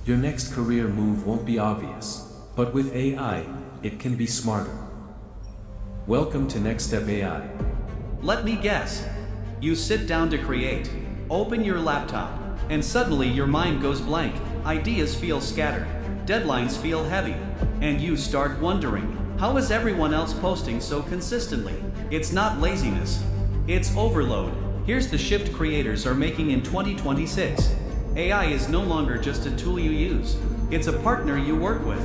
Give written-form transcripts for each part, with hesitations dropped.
Your next career move won't be obvious, but with AI, it can be smarter. Welcome to NextStep AI. Let me guess. You sit down to create, open your laptop, and suddenly your mind goes blank, ideas feel scattered, deadlines feel heavy, and you start wondering, how is everyone else posting so consistently? It's not laziness, it's overload. Here's the shift creators are making in 2026. AI is no longer just a tool you use, it's a partner you work with.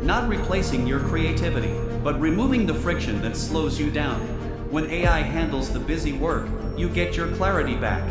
Not replacing your creativity, but removing the friction that slows you down. When AI handles the busy work, you get your clarity back.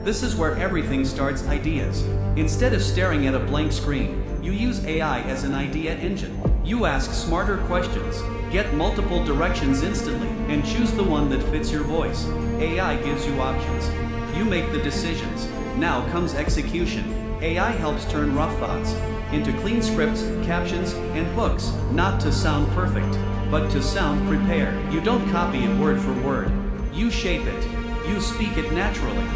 This is where everything starts: ideas. Instead of staring at a blank screen, you use AI as an idea engine. You ask smarter questions, get multiple directions instantly, and choose the one that fits your voice. AI gives you options. You make the decisions. Now comes execution. AI helps turn rough thoughts into clean scripts, captions, and hooks, not to sound perfect, but to sound prepared. You don't copy it word for word. You shape it. You speak it naturally.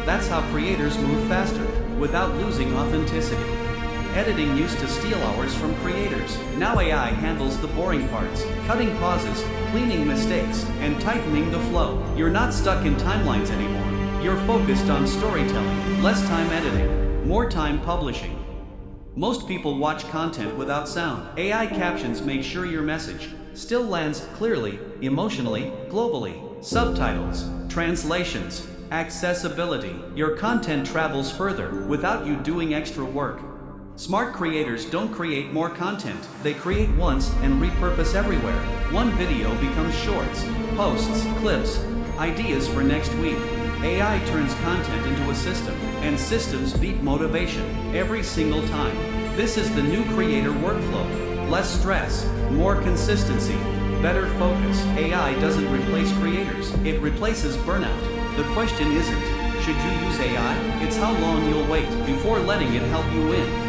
That's how creators move faster, without losing authenticity. Editing used to steal hours from creators. Now AI handles the boring parts, cutting pauses, cleaning mistakes, and tightening the flow. You're not stuck in timelines anymore. You're focused on storytelling, less time editing, more time publishing. Most people watch content without sound. AI captions make sure your message still lands clearly, emotionally, globally. Subtitles, translations, accessibility. Your content travels further without you doing extra work. Smart creators don't create more content. They create once and repurpose everywhere. One video becomes shorts, posts, clips, ideas for next week. AI turns content into a system, and systems beat motivation every single time. This is the new creator workflow. Less stress, more consistency, better focus. AI doesn't replace creators, it replaces burnout. The question isn't, should you use AI? It's how long you'll wait before letting it help you win.